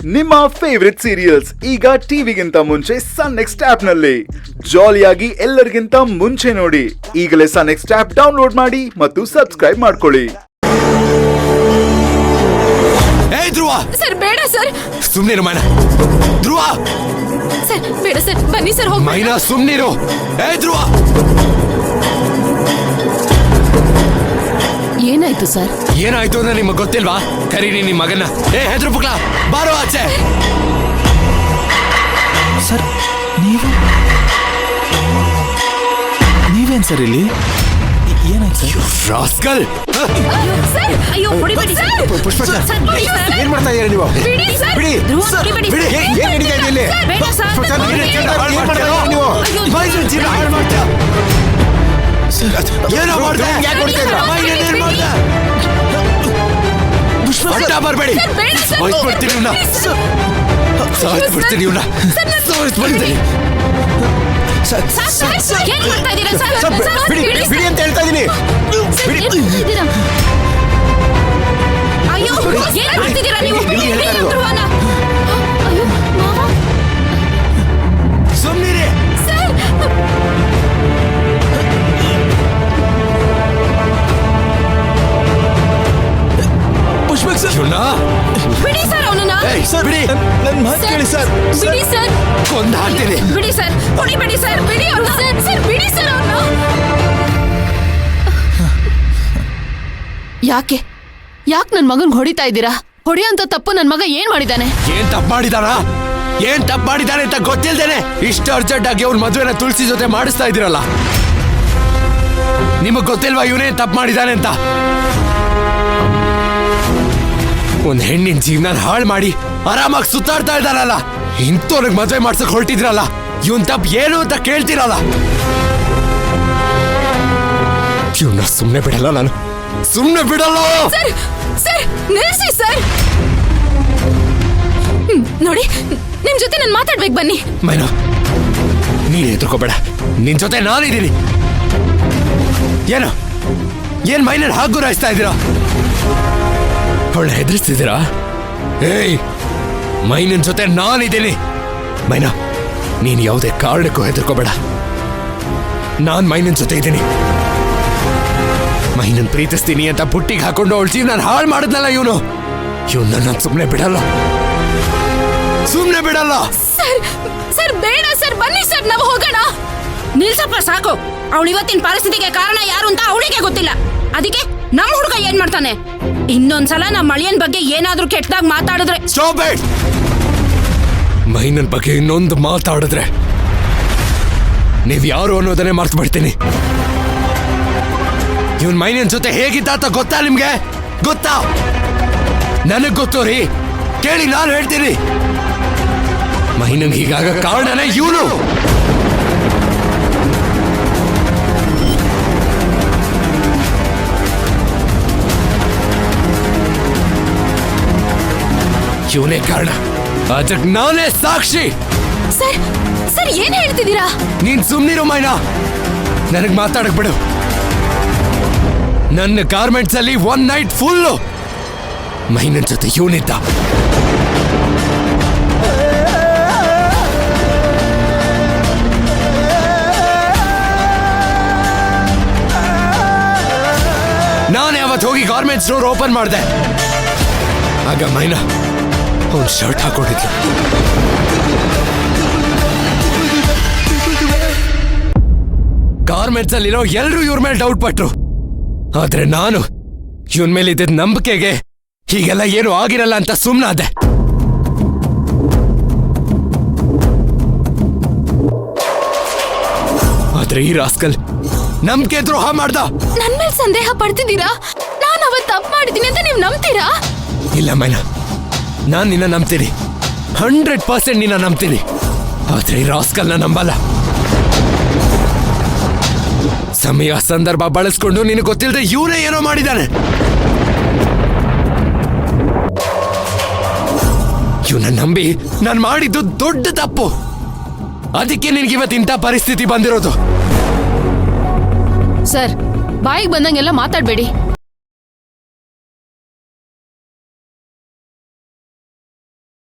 ನಿಮ್ಮ favourite serials ಈಗ ಟಿವಿಗಿಂತ ಮುಂಚೆ ಸನ್ ನೆಕ್ಸ್ಟ್ ಆಪ್ ನಲ್ಲಿ ಜಾಲಿಯಾಗಿ ಎಲ್ಲರಿಗಿಂತ ಮುಂಚೆ ನೋಡಿ. ಈಗಲೇ ಸನ್ ನೆಕ್ಸ್ಟ್ ಆಪ್ ಡೌನ್ಲೋಡ್ ಮಾಡಿ ಮತ್ತು ಸಬ್ಸ್ಕ್ರೈಬ್ ಮಾಡ್ಕೊಳ್ಳಿ. ಧ್ರುವ ಸರ್ ಬೇಡ ಸರ್, ಸುಮ್ನಿರು ಮೈನಾ. ಧ್ರುವ ಸರ್ ಬೇಡ ಸರ್, ಬನ್ನಿ ಸರ್ ಹೋಗಿ. ಮೈನಾ ಸುಮ್ನಿರು. ಧ್ರುವ ಏನಾಯ್ತು ಸರ್? ಏನಾಯ್ತು ಅಂದ್ರೆ ನಿಮಗೆ ಗೊತ್ತಿಲ್ವಾ? ಕರೀರಿ ನಿಮ್ ಮಗನ್ನ. ಹೆದ್ರು ಪುಕ್ಲ ಬಾರೋ ಆಚೆ. ಸರ್ ನೀವೇನ್ ಸರ್ ಇಲ್ಲಿ? ಏನಾಯ್ತು ಸರ್? ರಾಸ್ಕಲ್. ಅಯ್ಯೋ ಹೊಡಿಬೇಡಿ ಸರ್. ಪುಷ್ಪ ಸರ್, ಏನ್ ಮಾಡ್ತಾ ಇದ್ದೀರಾ ನೀವು? ಬಿಡಿ ಸರ್. ಬಿಡಿ ಧ್ರುವ ಹೊಡಿಬೇಡಿ ಸರ್. ಏನ್ ನಡೀತಾ ಇದೆ ಇಲ್ಲಿ? ಬೇಡ ಸರ್. ಪುಷ್ಪ ಸರ್, ಏನ್ ಮಾಡ್ತಾ ಇದ್ದೀರಾ ನೀವು? ಮೈಸೂರು ಜೀವ ಹಾಳು ಮಾಡ್ತೀಯ. ಏನೋ ಮಾಡ್ದೆ? ಯಾಕೆ ಹೊಡಿತಾ ಇದ್ದೀರಾ? ಏನ್ ಮಾಡ್ದೆ? ಅಡ್ಡ ಬರ್ಬೇಡಿ. ಸಾಯಿಸ್ಬಿಡ್ತೀನಿ ಇವ್ನ. ಸಾಯಿಸ್ಬಿಡ್ತೀನಿ ಇವ್ನ. ಸಾಯಿಸ್ಬಿಡ್ತೀನಿ. ಏನ್ ಮಾಡ್ತಾ ಇದ್ದೀರಾ ಸರ್? ಬಿಡಿ ಅಂತ ಹೇಳ್ತಾ ಇದೀನಿ. ಅಯ್ಯೋ ಏನ್ ಮಾಡ್ತಿದ್ದೀರಾ ನೀವು? ಧ್ರುವನ. ಅಯ್ಯೋ ಮಾವ. ಸುಮ್ನಿರಿ. ಸರ್ ಪುಷ್ಪಕ್ ಸರ್, ಇವ್ನ ಬಿಡಿ ಸರ್ ಅವನನ್ನ. ಸರ್ ಬಿಡಿ, ನನ್ನ ಮಾತು ಕೇಳಿ ಸರ್. ಬಿಡಿ ಸರ್. ಕೊಂದು ಹಾಕ್ತೀನಿ. ಬಿಡಿ ಸರ್, ಹೊಡಿಬೇಡಿ ಸರ್. ಬಿಡಿ ಅವ್ರನ್ನ. ಸರ್ ಬಿಡಿ ಸರ್ ಅವ್ರನ್ನ. ಯಾಕೆ ನನ್ ಮಗನ್ ಹೊಡಿತಾ ಇದ್ದೀರಾ? ಹೊಡಿಯೋಂತ ತಪ್ಪು ನನ್ ಮಗ ಏನ್ ಮಾಡಿದಾನೆ? ಏನ್ ತಪ್ಪು ಮಾಡಿದಾನೆ ಅಂತ ಗೊತ್ತಿಲ್ದೇನೆ ಇಷ್ಟು ಅರ್ಜೆಂಟ್ ಆಗಿ ಅವ್ನ ಮದುವೆನ ತುಳಸಿ ಜೊತೆ ಮಾಡಿಸ್ತಾ ಇದ್ದೀರಲ್ಲ. ನಿಮಗ್ ಗೊತ್ತಿಲ್ವಾ ಇವನೇನ್ ತಪ್ಪು ಮಾಡಿದಾನೆ ಅಂತ? ಒಂದ್ ಹೆಣ್ಣಿನ ಜೀವನ ಹಾಳು ಮಾಡಿ ಆರಾಮಾಗಿ ಸುತ್ತಾಡ್ತಾ ಇದ್ದಾನಲ್ಲ, ಇಂಥವ್ರಿಗೆ ಮದುವೆ ಮಾಡ್ಸಕ್ ಹೊರಟಿದ್ರಲ್ಲ, ಇವನ್ ತಪ್ಪು ಏನು ಅಂತ ಕೇಳ್ತೀರಲ್ಲ. ಇವನ್ನ ಸುಮ್ನೆ ಬಿಡಲ್ಲ, ನಾನು ಸುಮ್ನೆ ಬಿಡಲ್ಲ. ಸರ್ ನಿಲ್ಸಿ ಸರ್. ನೋಡಿ, ನಿಮ್ ಜೊತೆ ನಾನು ಮಾತಾಡ್ಬೇಕು, ಬನ್ನಿ. ಮೈನಾ, ನೀನ್ ಹೆದರ್ಕೋಬೇಡ, ನಿನ್ ಜೊತೆ ನಾನಿದ್ದೀನಿ. ಏನ್ ಮೈನನ್ ಹಾಗೆ ಗುರಾಯಿಸ್ತಾ ಇದ್ದೀರಾ? ಅವಳ ಹೆದರಿಸ್ತಿದ್ದೀರಾ? ಏಯ್, ಮೈನನ್ ಜೊತೆ ನಾನಿದ್ದೀನಿ. ಮೈನಾ, ನೀನ್ ಯಾವುದೇ ಕಾರಣಕ್ಕೂ ಹೆದರ್ಕೋಬೇಡ. ನಾನ್ ಮೈನನ್ ಜೊತೆ ಇದ್ದೀನಿ. ಮೈನನ್ ಪ್ರೀತಿಸ್ತೀನಿ ಅಂತ ಬುಟ್ಟಿಗೆ ಹಾಕೊಂಡು ಅವಳ ಜೀವನ ಹಾಳು ಮಾಡಿದ್ನಲ್ಲ ಇವನು ನನ್ನ ಸುಮ್ನೆ ಬಿಡಲ್ಲ. ಸರ್ ಬೇಡ ಸರ್, ಬನ್ನಿ ಸರ್, ನಾವು ಹೋಗೋಣ. ನಿಲ್ಸಪ್ಪ, ಸಾಕು. ಅವಳು ಇವತ್ತಿನ ಪರಿಸ್ಥಿತಿಗೆ ಕಾರಣ ಯಾರು ಅಂತ ಅವಳಿಗೆ ಗೊತ್ತಿಲ್ಲ. ಅದಕ್ಕೆ ನಮ್ಮ ಹುಡುಗ ಏನ್ ಮಾಡ್ತಾನೆ? ಇನ್ನೊಂದ್ಸಲ ನಮ್ಮ ಅಳಿಯನ್ ಬಗ್ಗೆ ಏನಾದ್ರೂ ಕೆಟ್ಟದಾಗ ಮಾತಾಡಿದ್ರೆ ಸ್ಟಾಪ್ ಇಟ್. ಮೈನನ್ ಬಗ್ಗೆ ಇನ್ನೊಂದು ಮಾತಾಡಿದ್ರೆ ನೀವ್ ಯಾರು ಅನ್ನೋದನ್ನೇ ಮರ್ತು ಬಿಡ್ತೀನಿ. ಇವನ್ ಮೈನನ್ ಜೊತೆ ಹೇಗಿದ್ದ ಅಂತ ಗೊತ್ತಾ ನಿಮ್ಗೆ? ಗೊತ್ತಾ? ನನಗ್ ಗೊತ್ತು ರೀ, ಕೇಳಿ ನಾನು ಹೇಳ್ತೀನಿ. ಮೈನನ್ ಹೀಗಾಗ ಕಾರಣನೇ ಇವನು. ಇವನೇ ಕಾರಣ, ಅದಕ್ಕೆ ನಾನೇ ಸಾಕ್ಷಿ. ಸರ್ ಏನ್ ಹೇಳ್ತಿದ್ದೀರಾ? ನೀನ್ ಸುಮ್ನಿರು ಮೈನಾ, ನನಗ್ ಮಾತಾಡಕ್ ಬಿಡು. ನನ್ನ ಗಾರ್ಮೆಂಟ್ಸ್ ಅಲ್ಲಿ ಒನ್ ನೈಟ್ ಫುಲ್ಲು ಮೈನನ್ ಜೊತೆ ಇವನಿದ್ದ. ನಾನು ಯಾವತ್ತು ಹೋಗಿ ಗಾರ್ಮೆಂಟ್ ಸ್ಟೋರ್ ಓಪನ್ ಮಾಡಿದೆ, ಆಗ ಮೈನಾ ಅವ್ನು ಶರ್ಟ್ ಹಾಕೊಂಡಿದ್ಲು. ಗಾರ್ಮೆಂಟ್ಸ್ ಅಲ್ಲಿರೋ ಎಲ್ರು ಇವ್ರ ಮೇಲೆ ಡೌಟ್ ಪಟ್ರು. ಆದ್ರೆ ನಾನು ಇವನ್ ಮೇಲೆ ಇದ್ದ ನಂಬಿಕೆಗೆ ಹೀಗೆಲ್ಲ ಏನು ಆಗಿರಲ್ಲ ಅಂತ ಸುಮ್ನಾದೆ. ಆದ್ರೆ ಈ ರಾಸ್ಕಲ್ ನಂಬಿಕೆ ದ್ರೋಹ ಮಾಡ್ದ. ನನ್ ಮೇಲೆ ಸಂದೇಹ ಪಡ್ತಿದ್ದೀರಾ? ನಾನು ಅವತ್ತು ತಪ್ಪು ಮಾಡಿದ್ದೀನಿ ಅಂತ ನೀವು ನಂಬ್ತೀರಾ? ಇಲ್ಲ ಮೈನಾ, ನಾನ್ ನಿನ್ನ ನಂಬ್ತೀನಿ, 100% ನಿನ್ನ ನಂಬ್ತೀನಿ. ಆದ್ರೆ ಈ ರಾಸ್ಕಲ್ನ ನಂಬಲ್ಲ. ಸಮಯ ಸಂದರ್ಭ ಬಳಸ್ಕೊಂಡು ನಿನಗೆ ಗೊತ್ತಿಲ್ಲದೆ ಇವನೇ ಏನೋ ಮಾಡಿದ್ದಾನೆ. ಇವನ ನಂಬಿ ನಾನು ಮಾಡಿದ್ದು ದೊಡ್ಡ ತಪ್ಪು. ಅದಕ್ಕೆ ನಿನಗೆ ಇವತ್ತಿಂತ ಪರಿಸ್ಥಿತಿ ಬಂದಿರೋದು. ಸರ್ ಬಾಯಿಗೆ ಬಂದಂಗೆಲ್ಲ ಮಾತಾಡ್ಬೇಡಿ.